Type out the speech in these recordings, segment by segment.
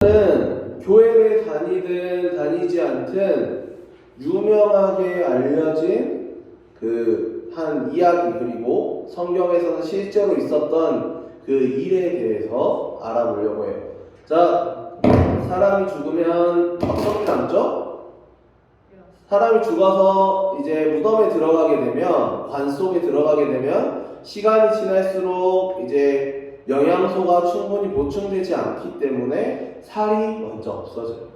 교회를 다니든 다니지 않든 유명하게 알려진 그 한 이야기, 그리고 성경에서는 실제로 있었던 그 일에 대해서 알아보려고 해요. 자, 사람이 죽으면 어떻게 남죠? 사람이 죽어서 이제 무덤에 들어가게 되면, 관 속에 들어가게 되면 시간이 지날수록 이제 영양소가 충분히 보충되지 않기 때문에 살이 먼저 없어져요.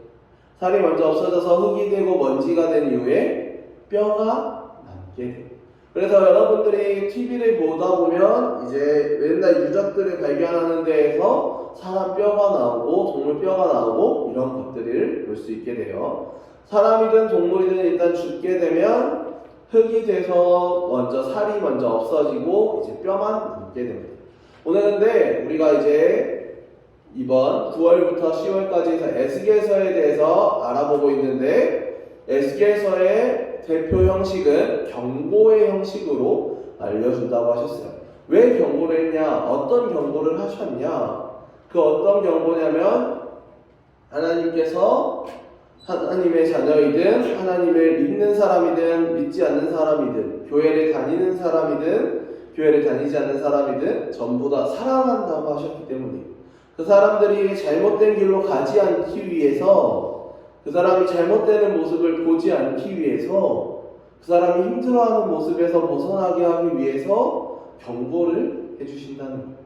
살이 먼저 없어져서 흙이 되고 먼지가 된 이후에 뼈가 남게 돼요. 그래서 여러분들이 TV를 보다 보면 이제 맨날 유적들을 발견하는 데에서 사람 뼈가 나오고 동물 뼈가 나오고 이런 것들을 볼 수 있게 돼요. 사람이든 동물이든 일단 죽게 되면 흙이 돼서 먼저 살이 먼저 없어지고 이제 뼈만 남게 됩니다. 오늘 근데 우리가 이제 이번 9월부터 10월까지 해서 에스겔서에 대해서 알아보고 있는데, 에스겔서의 대표 형식은 경고의 형식으로 알려준다고 하셨어요. 왜 경고를 했냐? 어떤 경고를 하셨냐? 그 어떤 경고냐면, 하나님께서 하나님의 자녀이든 하나님을 믿는 사람이든 믿지 않는 사람이든 교회를 다니는 사람이든 교회를 다니지 않는 사람이든 전부 다 사랑한다고 하셨기 때문이에요. 그 사람들이 잘못된 길로 가지 않기 위해서, 그 사람이 잘못되는 모습을 보지 않기 위해서, 그 사람이 힘들어하는 모습에서 벗어나게 하기 위해서 경고를 해주신다는 거예요.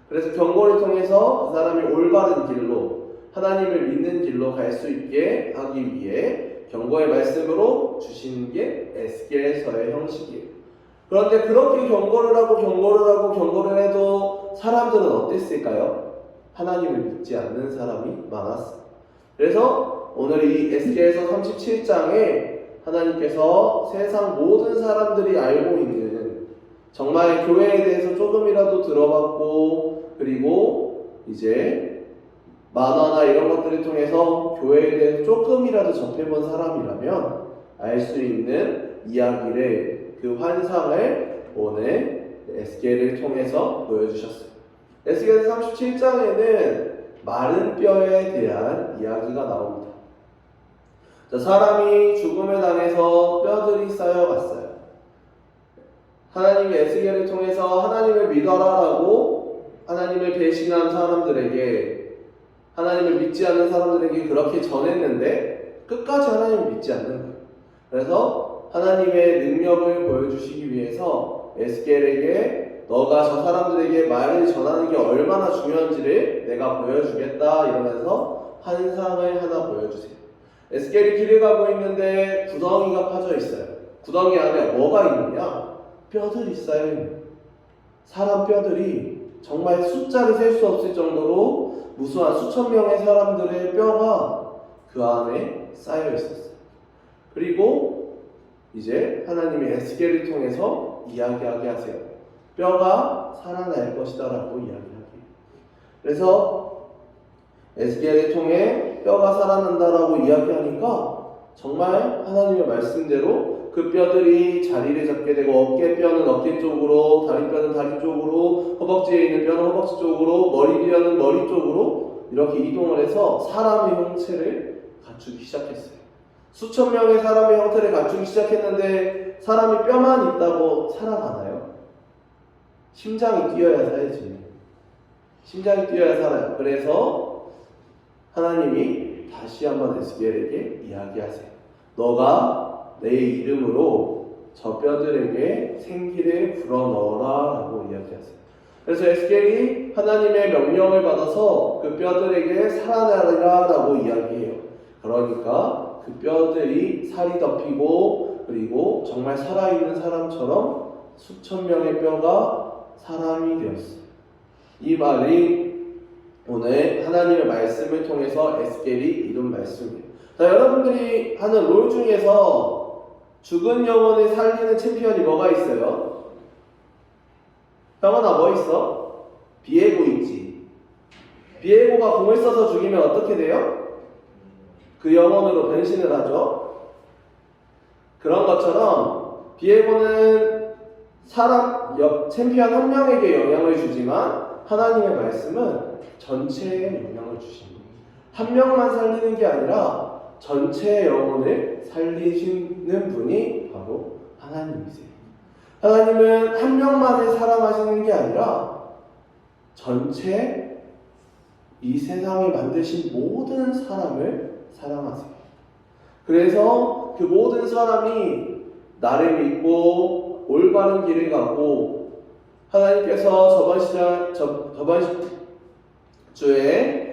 그래서 경고를 통해서 그 사람이 올바른 길로, 하나님을 믿는 길로 갈 수 있게 하기 위해 경고의 말씀으로 주시는 게 에스겔서의 형식이에요. 그런데 그렇게 경고를 해도 사람들은 어땠을까요? 하나님을 믿지 않는 사람이 많았어요. 그래서 오늘 이 에스겔서 37장에 하나님께서 세상 모든 사람들이 알고 있는, 정말 교회에 대해서 조금이라도 들어봤고, 그리고 이제 만화나 이런 것들을 통해서 교회에 대해서 조금이라도 접해본 사람이라면 알 수 있는 이야기를, 그 환상을 오늘 에스겔을 통해서 보여주셨어요. 에스겔서 37장에는 마른 뼈에 대한 이야기가 나옵니다. 자, 사람이 죽음을 당해서 뼈들이 쌓여갔어요. 하나님이 에스겔을 통해서 하나님을 믿어라라고 하나님을 배신한 사람들에게, 하나님을 믿지 않는 사람들에게 그렇게 전했는데 끝까지 하나님을 믿지 않는 거예요. 그래서 하나님의 능력을 보여주시기 위해서 에스겔에게 너가 저 사람들에게 말을 전하는 게 얼마나 중요한지를 내가 보여주겠다 이러면서 환상을 하나 보여주세요. 에스겔이 길을 가고 있는데 구덩이가 파져 있어요. 구덩이 안에 뭐가 있느냐? 뼈들이 쌓여 있는, 사람 뼈들이 정말 숫자를 셀 수 없을 정도로 무수한 수천 명의 사람들의 뼈가 그 안에 쌓여 있었어요. 그리고 이제 하나님이 에스겔을 통해서 이야기하게 하세요. 뼈가 살아날 것이다 라고 이야기하기에. 그래서 에스겔을 통해 뼈가 살아난다라고 이야기하니까 정말 하나님의 말씀대로 그 뼈들이 자리를 잡게 되고, 어깨뼈는 어깨 쪽으로, 다리뼈는 다리 쪽으로, 허벅지에 있는 뼈는 허벅지 쪽으로, 머리뼈는 머리 쪽으로 이렇게 이동을 해서 사람의 형체를 갖추기 시작했어요. 수천 명의 사람의 형태를 갖추기 시작했는데 사람이 뼈만 있다고 살아가나요? 심장이 뛰어야 살지. 심장이 뛰어야 살아요. 그래서 하나님이 다시 한번 에스겔에게 이야기하세요. 너가 내 이름으로 저 뼈들에게 생기를 불어넣어라 라고 이야기하세요. 그래서 에스겔이 하나님의 명령을 받아서 그 뼈들에게 살아나리라 라고 이야기해요. 그러니까 그 뼈들이 살이 덮이고, 그리고 정말 살아있는 사람처럼 수천 명의 뼈가 사람이 되었어요. 이 말이 오늘 하나님의 말씀을 통해서 에스겔이 이룬 말씀이에요. 자, 여러분들이 하는 롤 중에서 죽은 영혼을 살리는 챔피언이 뭐가 있어요? 형원아, 뭐 있어? 비에고 있지. 비에고가 공을 써서 죽이면 어떻게 돼요? 그 영혼으로 변신을 하죠. 그런 것처럼 비에고는 사람 챔피언 한 명에게 영향을 주지만 하나님의 말씀은 전체에 영향을 주십니다. 한 명만 살리는 게 아니라 전체 영혼을 살리시는 분이 바로 하나님이세요. 하나님은 한 명만을 사랑하시는 게 아니라 전체 이 세상을 만드신 모든 사람을 사랑하세요. 그래서 그 모든 사람이 나를 믿고 올바른 길을 가고 하나님께서 저번 주에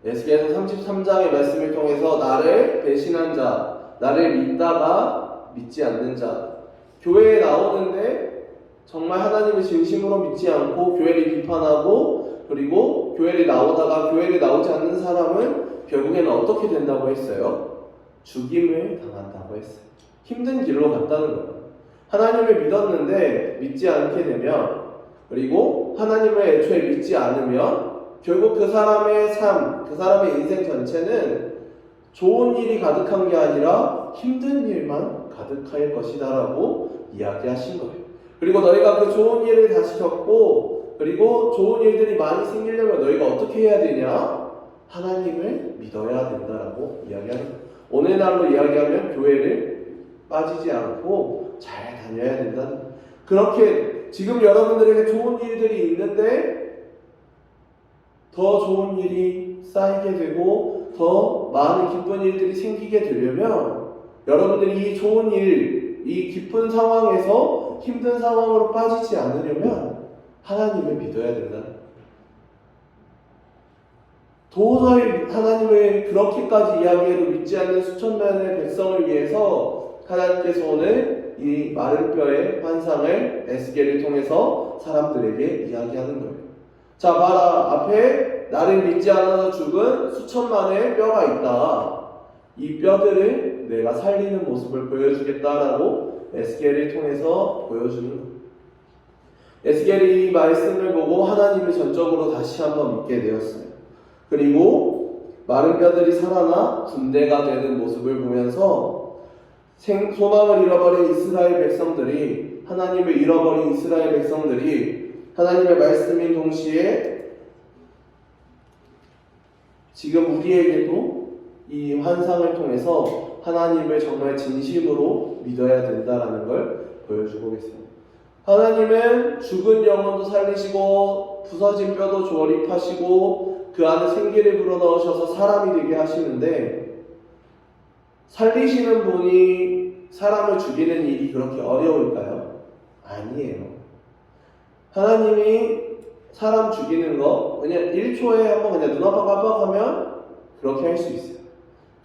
에스겔서 33장의 말씀을 통해서 나를 배신한 자, 나를 믿다가 믿지 않는 자, 교회에 나오는데 정말 하나님을 진심으로 믿지 않고 교회를 비판하고 그리고 교회를 나오다가 교회를 나오지 않는 사람은 결국에는 어떻게 된다고 했어요? 죽임을 당한다고 했어요. 힘든 길로 갔다는 거예요. 하나님을 믿었는데 믿지 않게 되면 그리고 하나님을 애초에 믿지 않으면 결국 그 사람의 삶, 그 사람의 인생 전체는 좋은 일이 가득한 게 아니라 힘든 일만 가득할 것이다 라고 이야기하신 거예요. 그리고 너희가 그 좋은 일을 다시 겪고 그리고 좋은 일들이 많이 생기려면 너희가 어떻게 해야 되냐? 하나님을 믿어야 된다라고 이야기하는 거예요. 오늘날로 이야기하면 교회를 빠지지 않고 잘 다녀야 된다는 거예요. 그렇게 지금 여러분들에게 좋은 일들이 있는데 더 좋은 일이 쌓이게 되고 더 많은 기쁜 일들이 생기게 되려면 여러분들이 이 좋은 일, 이 기쁜 상황에서 힘든 상황으로 빠지지 않으려면 하나님을 믿어야 된다. 도저히 하나님을 그렇게까지 이야기해도 믿지 않는 수천 명의 백성을 위해서 하나님께서 오늘 이 마른 뼈의 환상을 에스겔을 통해서 사람들에게 이야기하는 거예요. 자, 봐라. 앞에 나를 믿지 않아서 죽은 수천만의 뼈가 있다. 이 뼈들을 내가 살리는 모습을 보여주겠다라고 에스겔을 통해서 보여주는 거예요. 에스겔이 이 말씀을 보고 하나님을 전적으로 다시 한번 믿게 되었어요. 그리고 마른 뼈들이 살아나 군대가 되는 모습을 보면서 소망을 잃어버린 이스라엘 백성들이 하나님을 잃어버린 이스라엘 백성들이 하나님의 말씀인 동시에 지금 우리에게도 이 환상을 통해서 하나님을 정말 진심으로 믿어야 된다라는 걸 보여주고 계세요. 하나님은 죽은 영혼도 살리시고 부서진 뼈도 조립하시고 그 안에 생기를 불어넣으셔서 사람이 되게 하시는데 살리시는 분이 사람을 죽이는 일이 그렇게 어려울까요? 아니에요. 하나님이 사람 죽이는 거 그냥 1초에 한번 그냥 눈 아파 깜빡하면 그렇게 할 수 있어요.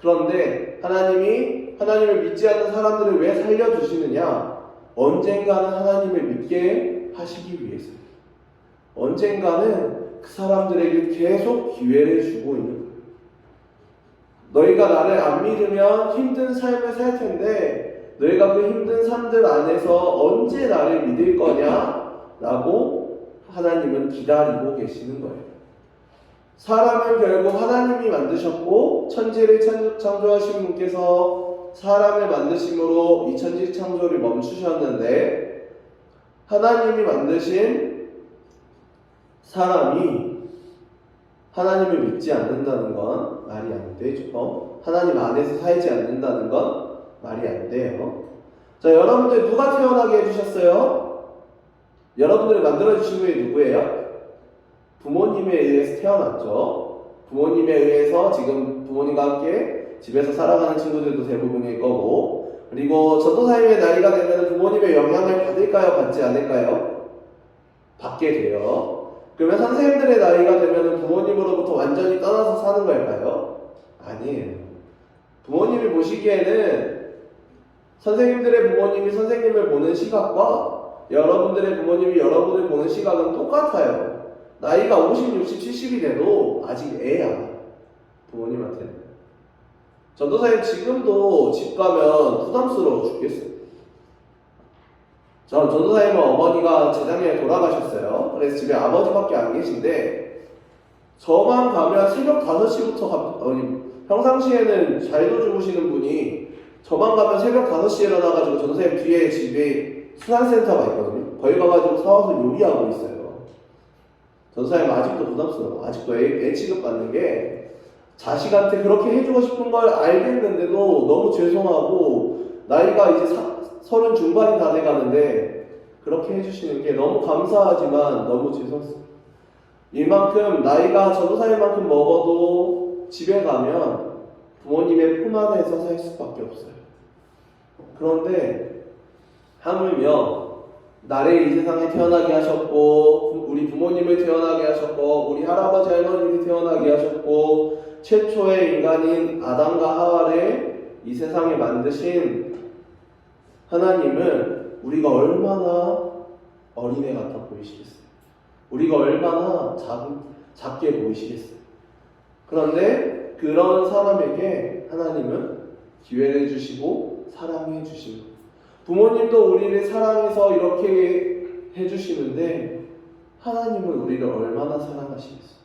그런데 하나님을 믿지 않는 사람들을 왜 살려주시느냐? 언젠가는 하나님을 믿게 하시기 위해서요. 언젠가는 그 사람들에게 계속 기회를 주고 있는 거예요. 너희가 나를 안 믿으면 힘든 삶을 살 텐데 너희가 그 힘든 삶들 안에서 언제 나를 믿을 거냐? 라고 하나님은 기다리고 계시는 거예요. 사람은 결국 하나님이 만드셨고 천지를 창조하신 분께서 사람을 만드심으로 이 천지 창조를 멈추셨는데 하나님이 만드신 사람이 하나님을 믿지 않는다는 건 말이 안 되죠. 하나님 안에서 살지 않는다는 건 말이 안 돼요. 자, 여러분들 누가 태어나게 해주셨어요? 여러분들을 만들어주신 분이 누구예요? 부모님에 의해서 태어났죠. 부모님에 의해서 지금 부모님과 함께 집에서 살아가는 친구들도 대부분일 거고 그리고 전도사님의 나이가 되면 부모님의 영향을 받을까요? 받지 않을까요? 받게 돼요. 그러면 선생님들의 나이가 되면 부모님으로부터 완전히 떠나서 사는 걸까요? 아니에요. 부모님이 보시기에는 선생님들의 부모님이 선생님을 보는 시각과 여러분들의 부모님이 여러분을 보는 시각은 똑같아요. 나이가 50, 60, 70이 돼도 아직 애야. 부모님한테는. 전도사님 지금도 집 가면 부담스러워 죽겠어요. 전도사님은 어머니가 재작년에 돌아가셨어요. 그래서 집에 아버지밖에 안 계신데 저만 가면 새벽 5시부터 평상시에는 잘도 주무시는 분이 저만 가면 새벽 5시에 일어나가지고 전도사님 뒤에 집에 수산센터가 있거든요. 거기 가가지고 사와서 요리하고 있어요. 전도사님 아직도 부담스러워. 아직도 애 취급받는 게 자식한테 그렇게 해주고 싶은 걸 알겠는데도 너무 죄송하고 나이가 이제 30 중반이 다 돼가는데 그렇게 해주시는 게 너무 감사하지만 너무 죄송스러워요. 이만큼 나이가 전도사일 만큼 먹어도 집에 가면 부모님의 품 안에서 살 수밖에 없어요. 그런데 하물며 나를 이 세상에 태어나게 하셨고 우리 부모님을 태어나게 하셨고 우리 할아버지 할머니를 태어나게 하셨고 최초의 인간인 아담과 하와를 이 세상에 만드신 하나님은 우리가 얼마나 어린애 같아 보이시겠어요? 우리가 얼마나 작게 보이시겠어요? 그런데 그런 사람에게 하나님은 기회를 주시고 사랑해 주시는 거예요. 부모님도 우리를 사랑해서 이렇게 해주시는데 하나님은 우리를 얼마나 사랑하시겠어요?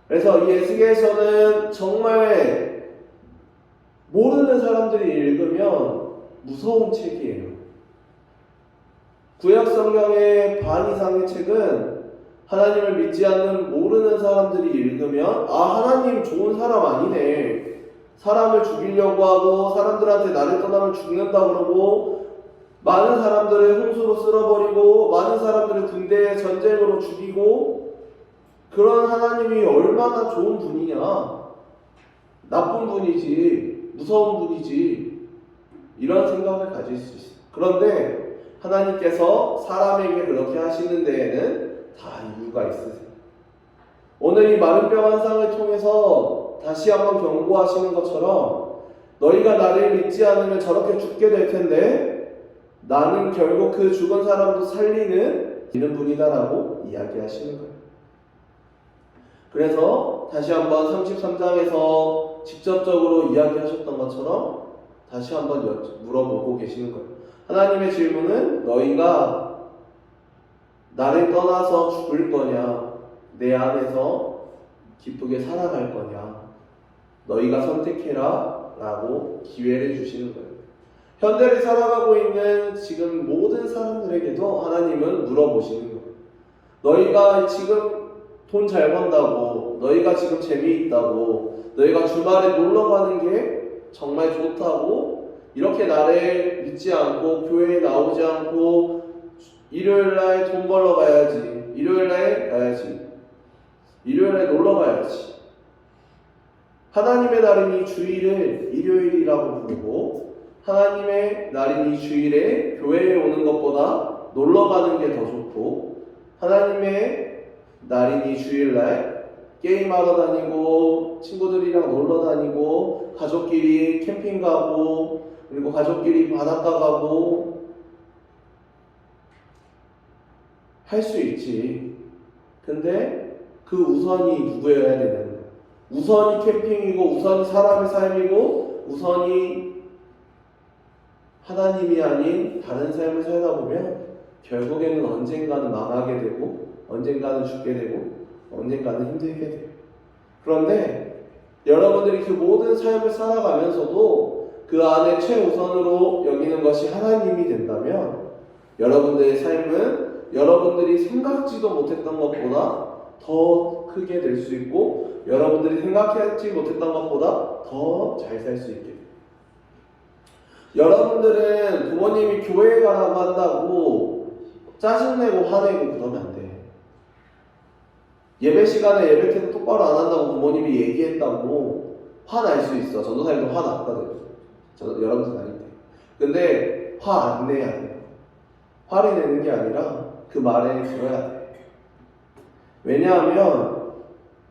그래서 이 에스겔서는 정말 모르는 사람들이 읽으면 무서운 책이에요. 구약 성경의 반 이상의 책은 하나님을 믿지 않는 모르는 사람들이 읽으면 하나님 좋은 사람 아니네. 사람을 죽이려고 하고 사람들한테 나를 떠나면 죽는다 그러고 많은 사람들을 홍수로 쓸어버리고 많은 분들을 군대에 전쟁으로 죽이고 그런 하나님이 얼마나 좋은 분이냐, 나쁜 분이지, 무서운 분이지, 이런 생각을 가질 수 있어요. 그런데 하나님께서 사람에게 그렇게 하시는 데에는 다 이유가 있으세요. 오늘 이 마른 뼈 환상을 통해서 다시 한번 경고하시는 것처럼 너희가 나를 믿지 않으면 저렇게 죽게 될 텐데 나는 결국 그 죽은 사람도 살리는 분이다라고 이야기하시는 거예요. 그래서 다시 한번 33장에서 직접적으로 이야기하셨던 것처럼 다시 한번 물어보고 계시는 거예요. 하나님의 질문은 너희가 나를 떠나서 죽을 거냐, 내 안에서 기쁘게 살아갈 거냐, 너희가 선택해라 라고 기회를 주시는 거예요. 현대를 살아가고 있는 지금 모든 사람들에게도 하나님은 물어보시는 거예요. 너희가 지금 돈 잘 번다고, 너희가 지금 재미있다고, 너희가 주말에 놀러 가는 게 정말 좋다고 이렇게 나를 믿지 않고 교회에 나오지 않고 일요일날 돈 벌러 가야지, 일요일날 가야지, 일요일날 놀러 가야지. 하나님의 날인 이 주일을 일요일이라고 부르고 하나님의 날인 이 주일에 교회에 오는 것보다 놀러 가는 게 더 좋고 하나님의 날인 이 주일날 게임하러 다니고 친구들이랑 놀러 다니고 가족끼리 캠핑 가고 그리고 가족끼리 바닷가 가고 할 수 있지. 근데 그 우선이 누구여야 되는 거야? 우선이 캠핑이고 우선이 사람의 삶이고 우선이 하나님이 아닌 다른 삶을 살다 보면 결국에는 언젠가는 망하게 되고 언젠가는 죽게 되고 언젠가는 힘들게 돼요. 그런데 여러분들이 그 모든 삶을 살아가면서도 그 안에 최우선으로 여기는 것이 하나님이 된다면 여러분들의 삶은 여러분들이 생각지도 못했던 것보다 더 크게 될 수 있고 여러분들이 생각하지 못했던 것보다 더 잘 살 수 있게 돼요. 여러분들은 부모님이 교회에 가라고 한다고 짜증내고 화내고 그러면 안 돼. 예배 시간에 예배 때도 똑바로 안 한다고 부모님이 얘기했다고 화날 수 있어. 전도사님도 화났거든요. 여러분들 다닐 때. 근데 화 안 내야 돼요. 화를 내는 게 아니라 그 말에 들어야 돼. 왜냐하면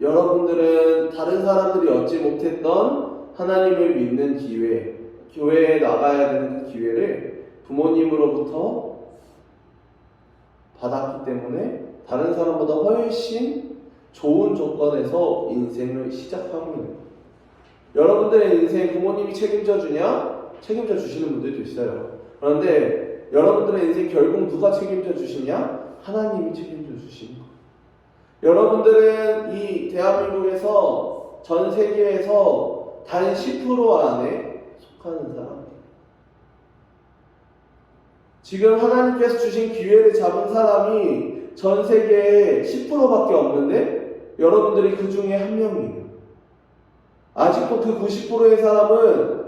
여러분들은 다른 사람들이 얻지 못했던 하나님을 믿는 기회, 교회에 나가야 되는 그 기회를 부모님으로부터 받았기 때문에 다른 사람보다 훨씬 좋은 조건에서 인생을 시작하고 있는 거예요. 여러분들의 인생 부모님이 책임져 주냐? 책임져 주시는 분들도 있어요. 그런데 여러분들의 인생 결국 누가 책임져 주시냐? 하나님이 책임져 주시는 거예요. 여러분들은 이 대한민국에서 전 세계에서 단 10% 안에 속하는 사람이에요. 지금 하나님께서 주신 기회를 잡은 사람이 전 세계에 10%밖에 없는데 여러분들이 그 중에 한 명이에요. 아직도 그 90%의 사람은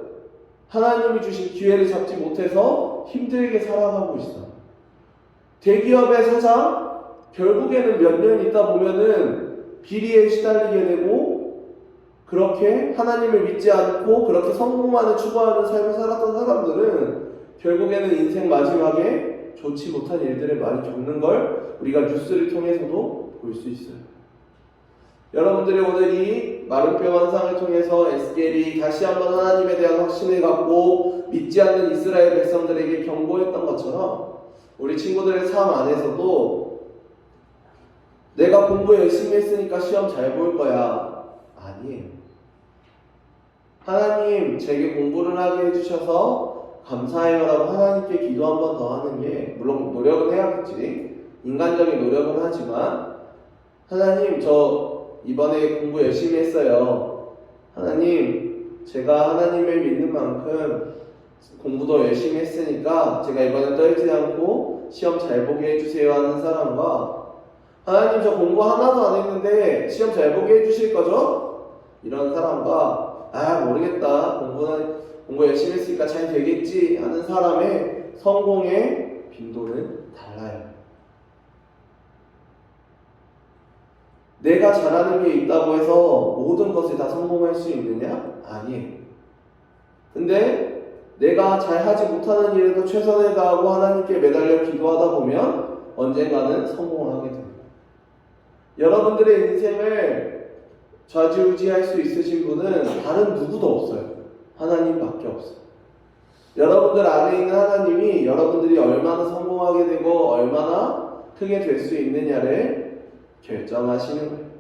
하나님이 주신 기회를 잡지 못해서 힘들게 살아가고 있어. 대기업의 사장, 결국에는 몇 년 있다 보면은 비리에 시달리게 되고, 그렇게 하나님을 믿지 않고 그렇게 성공만을 추구하는 삶을 살았던 사람들은 결국에는 인생 마지막에 좋지 못한 일들을 많이 겪는 걸 우리가 뉴스를 통해서도 볼 수 있어요. 여러분들이 오늘 이 마른뼈 환상을 통해서 에스겔이 다시 한번 하나님에 대한 확신을 갖고 믿지 않는 이스라엘 백성들에게 경고했던 것처럼 우리 친구들의 삶 안에서도 내가 공부 열심히 했으니까 시험 잘 볼 거야. 아니에요. 하나님 제게 공부를 하게 해주셔서 감사해요라고 하나님께 기도 한 번 더 하는 게, 물론 노력은 해야겠지. 인간적인 노력은 하지만 하나님 저 이번에 공부 열심히 했어요. 하나님 제가 하나님을 믿는 만큼 공부도 열심히 했으니까 제가 이번에 떨지 않고 시험 잘 보게 해주세요 하는 사람과, 하나님 저 공부 하나도 안 했는데 시험 잘 보게 해주실 거죠? 이런 사람과, 아 모르겠다 공부 열심히 했으니까 잘 되겠지 하는 사람의 성공의 빈도는 달라요. 내가 잘하는 게 있다고 해서 모든 것에 다 성공할 수 있느냐? 아니에요. 근데 내가 잘하지 못하는 일에도 최선을 다하고 하나님께 매달려 기도하다 보면 언젠가는 성공하게 됩니다. 여러분들의 인생을 좌지우지할 수 있으신 분은 다른 누구도 없어요. 하나님밖에 없어요. 여러분들 안에 있는 하나님이 여러분들이 얼마나 성공하게 되고 얼마나 크게 될 수 있느냐를 결정하시는 거예요.